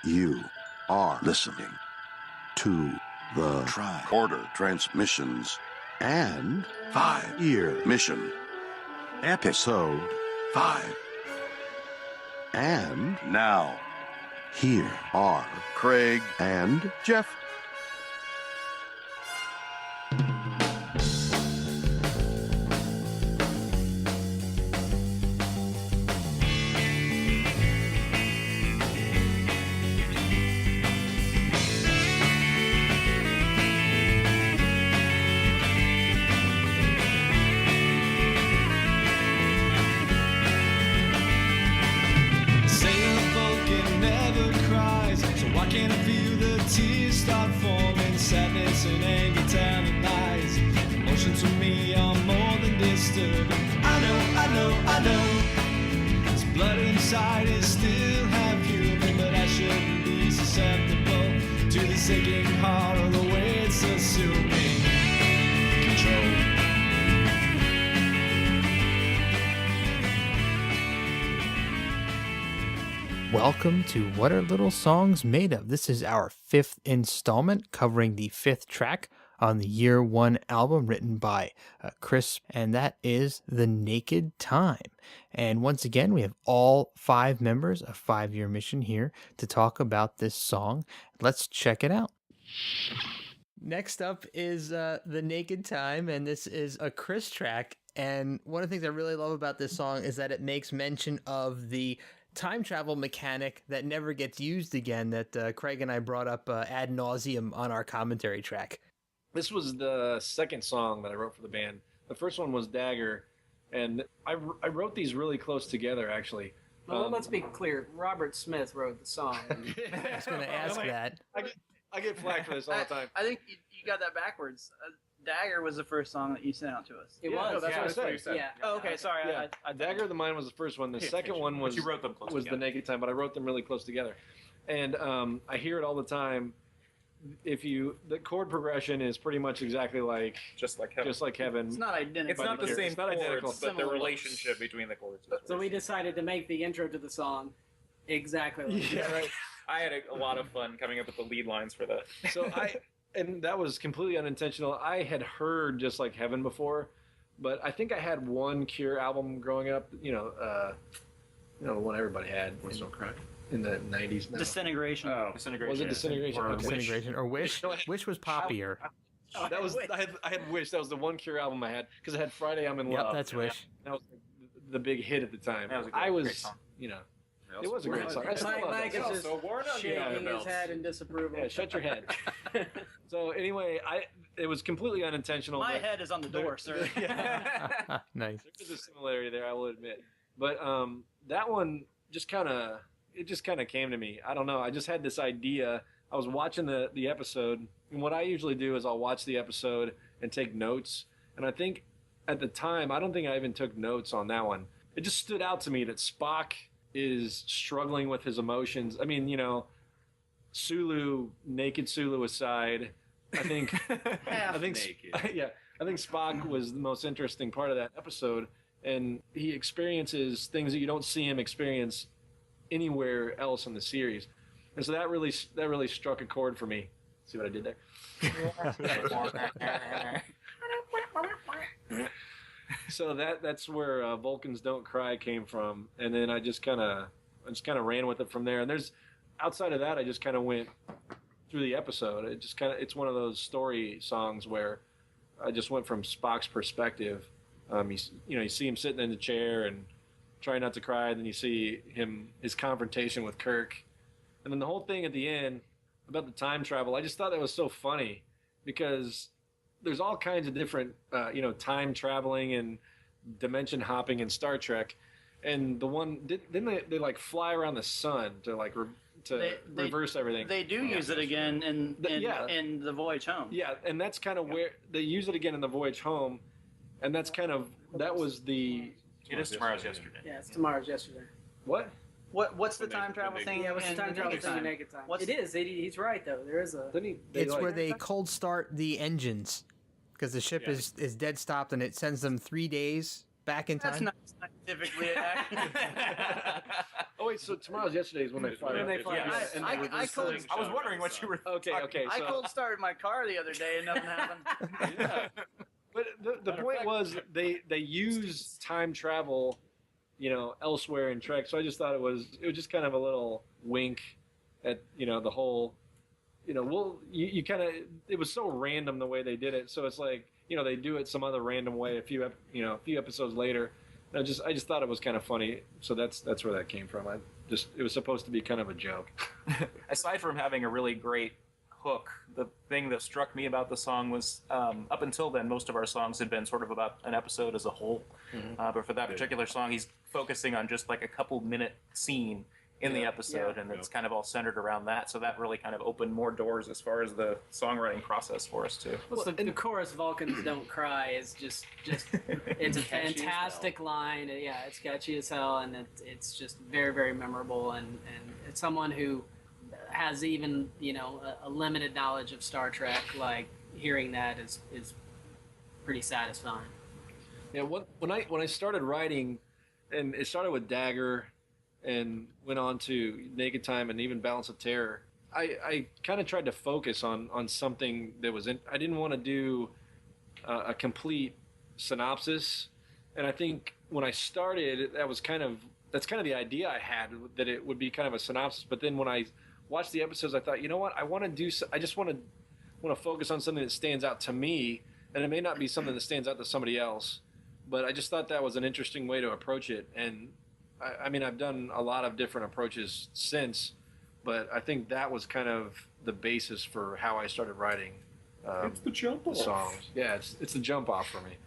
You are listening to the Tricorder Transmissions and 5-Year Mission, Episode 5. And now, here are Craig and Jeff. Welcome to What Are Little Songs Made Of? This is our 5th installment covering the 5th track on the Year One album written by Chris, and that is The Naked Time. And once again, we have all 5 members of 5-Year Mission here to talk about this song. Let's check it out. Next up is The Naked Time, and this is a Chris track. And one of the things I really love about this song is that it makes mention of the time travel mechanic that never gets used again that Craig and I brought up ad nauseum on our commentary track. This was the second song that I wrote for the band. The first one was Dagger, and I wrote these really close together, actually. Well, let's be clear. Robert Smith wrote the song. I was going to ask that. I get flack for this all the time. I think you got that backwards. Dagger was the first song that you sent out to us. It was. That's what I said. Yeah. Oh, okay. Sorry. Yeah. Dagger of the Mind was the first one. The second one was you wrote them close was together. The Naked Time, but I wrote them really close together. And I hear it all the time. The chord progression is pretty much exactly like just like Heaven. It's not identical. It's not the same It's not identical, chords, but the similar relationship between the chords. So we decided to make the intro to the song exactly like yeah, right. I had a lot of fun coming up with the lead lines for that. So and that was completely unintentional. I had heard Just Like Heaven before, but I think I had one Cure album growing up. The one everybody had. Boys Don't Cry. In the 90s. No. Disintegration. Oh, Disintegration. Was it Disintegration? Or Okay. Disintegration or Wish. Wish was poppier. That was I had Wish. That was the one Cure album I had because I had Friday I'm in Yep, Love. that's Wish. That was the big hit at the time. That was a great song. It was a great song. I still love Mike that is song. just shaking his head in disapproval. Yeah, shut your head. So anyway, it was completely unintentional. My but head is on the door, sir. Yeah. Nice. There's a similarity there, I will admit. But that one just kind of came to me. I don't know. I just had this idea. I was watching the episode, and what I usually do is I'll watch the episode and take notes. And I think at the time, I don't think I even took notes on that one. It just stood out to me that Spock is struggling with his emotions. I mean, naked Sulu aside, I think naked. I think Spock was the most interesting part of that episode, and he experiences things that you don't see him experience anywhere else in the series. And so that really struck a chord for me. See what I did there? So that's where Vulcans Don't Cry came from, and then I just kind of ran with it from there. And there's outside of that, I just kind of went through the episode. It's one of those story songs where I just went from Spock's perspective. You see him sitting in the chair and trying not to cry, and then you see his confrontation with Kirk, and then the whole thing at the end about the time travel. I just thought that was so funny because there's all kinds of different, time traveling and dimension hopping in Star Trek, and the one didn't they like fly around the sun to like reverse everything. They do use it again in the Voyage Home. Yeah, and that's kind of where they use it again in the Voyage Home, and that was the. It is Tomorrow's Yesterday. Yeah, it's Tomorrow's Yesterday. What? What's the time travel thing? Yeah, what's the time travel thing in Naked Time? It is. He's right, though. There is a... It's where they cold start the engines because the ship is dead stopped and it sends them 3 days back in time. That's not scientifically accurate. Oh wait, so tomorrow's yesterday is when they fly. When they fly. Yes. And I was wondering what you were. Okay. I So, cold started my car the other day and nothing happened. yeah. But the point was they use time travel, elsewhere in Trek. So I just thought it was just kind of a little wink at the whole, you kind of, it was so random the way they did it. So it's like they do it some other random way a few episodes later. I just thought it was kind of funny. So that's where that came from. It was supposed to be kind of a joke. Aside from having a really great hook, the thing that struck me about the song was up until then, most of our songs had been sort of about an episode as a whole. But for that particular song, he's focusing on just like a couple minute scene in the episode, and it's kind of all centered around that. So that really kind of opened more doors as far as the songwriting process for us too. Well, the chorus "Vulcans Don't Cry" is just it's a fantastic line. Yeah, it's catchy as hell, and it's just very, very memorable. And it's someone who has even a limited knowledge of Star Trek, like hearing that is pretty satisfying. Yeah, when I started writing, and it started with Dagger, and went on to Naked Time and even Balance of Terror, I kind of tried to focus on something that was I didn't want to do a complete synopsis, and I think when I started, that's kind of the idea I had, that it would be kind of a synopsis. But then when I watched the episodes, I thought, I just want to focus on something that stands out to me, and it may not be something that stands out to somebody else, but I just thought that was an interesting way to approach it. And I mean, I've done a lot of different approaches since, but I think that was kind of the basis for how I started writing. It's the jump off. Songs. Yeah, it's the jump off for me.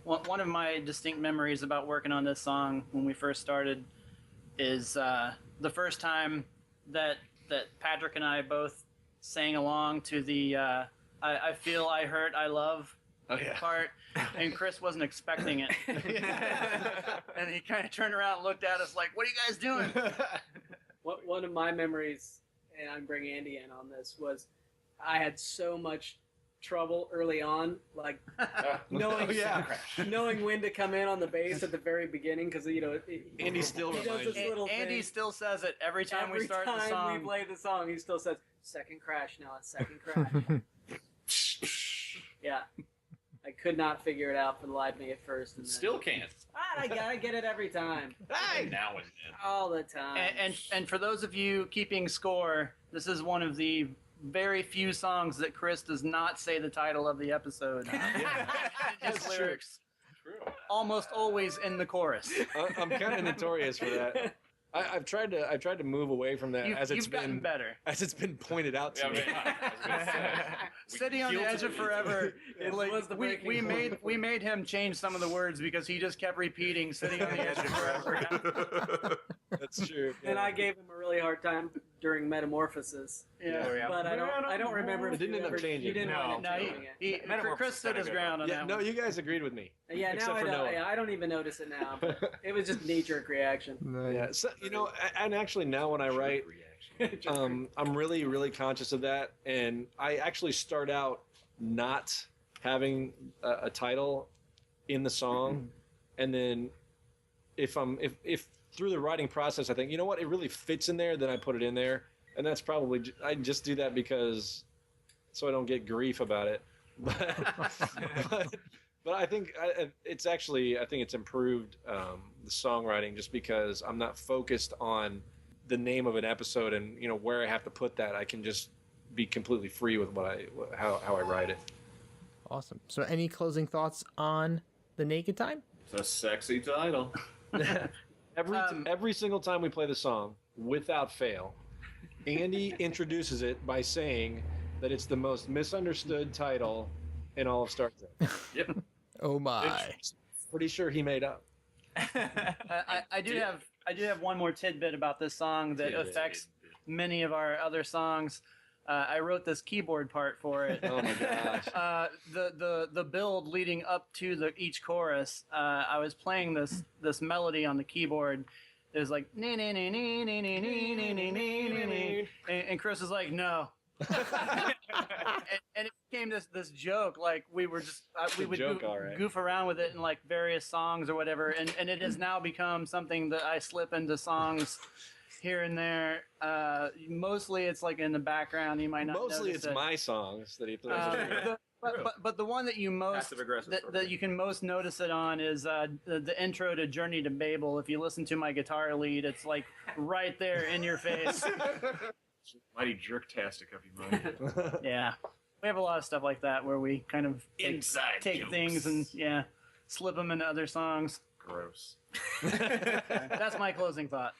One of my distinct memories about working on this song when we first started is the first time that Patrick and I both sang along to the I feel, I hurt, I love part, and Chris wasn't expecting it. And he kind of turned around and looked at us like, what are you guys doing? One of my memories, and I'm bringing Andy in on this, was I had so much trouble early on, like knowing when to come in on the bass at the very beginning, because Andy still he does this little Andy thing. still says it every time we start the song. We play the song, he still says second crash. Now it's second crash. Yeah, I could not figure it out for the life of me at first. And then, Still can't. I gotta get it every time. Hey! Now and then. All the time. And for those of you keeping score, this is one of the very few songs that Chris does not say the title of the episode. His lyrics almost always in the chorus. I'm kind of notorious for that. I've tried to move away from that You've gotten better. as it's been pointed out to me. Sitting on the edge of forever. We made him change some of the words because he just kept repeating "sitting on the edge of forever." That's true. And I gave him a really hard time during Metamorphosis. Yeah. But I don't remember. It didn't end up changing. You didn't end up changing it. Chris stood his ground on that. No, you guys agreed with me. Yeah, Except now I for don't. Noah. Yeah, I don't even notice it now. But it was just knee-jerk reaction. Yeah, so, and actually now when I write, I'm really, really conscious of that, and I actually start out not having a title in the song, and then if through the writing process I think, you know what, it really fits in there, then I put it in there, and that's probably, I just do that because so I don't get grief about it, but I think it's improved the songwriting just because I'm not focused on the name of an episode and where I have to put that. I can just be completely free with how I write it. Awesome. So any closing thoughts on The Naked Time? It's a sexy title. Every single time we play the song, without fail, Andy introduces it by saying that it's the most misunderstood title in all of Star Trek. Yep. Oh my. Pretty sure he made up. I do have one more tidbit about this song that affects many of our other songs. I wrote this keyboard part for it. Oh my gosh. The build leading up to each chorus, I was playing this melody on the keyboard. It was like and Chris is like, no, and it became this joke. Like we were just we would joke, all right. goof around with it in like various songs or whatever, and it has now become something that I slip into songs here and there. Mostly it's like in the background. You might not. Mostly notice it's it. my songs that he throws. But the one that you most Passive-aggressive sort of that thing. you can most notice it on is the intro to Journey to Babel. If you listen to my guitar lead, it's like right there in your face. Mighty jerk-tastic of you, Mike. Yeah, we have a lot of stuff like that where we kind of Inside take jokes. things and slip them into other songs. Gross. That's my closing thought.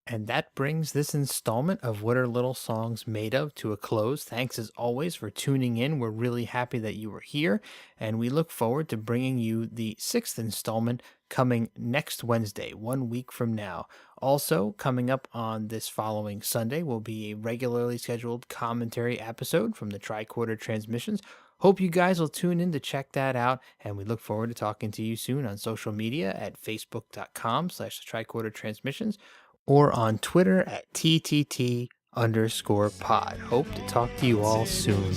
And that brings this installment of What Are Little Songs Made Of to a close. Thanks as always for tuning in. We're really happy that you were here, and we look forward to bringing you the 6th installment coming next Wednesday, 1 week from now. Also, coming up on this following Sunday will be a regularly scheduled commentary episode from the Tricorder Transmissions. Hope you guys will tune in to check that out, and we look forward to talking to you soon on social media at facebook.com/tricordertransmissions or on Twitter at TTT_pod. Hope to talk to you all soon.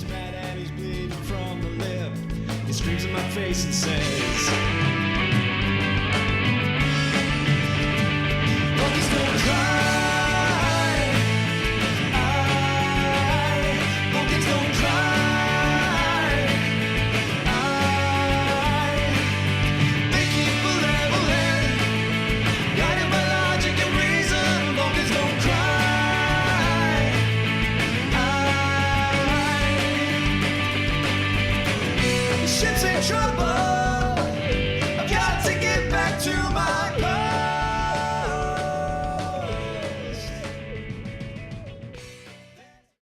He screams in my face and says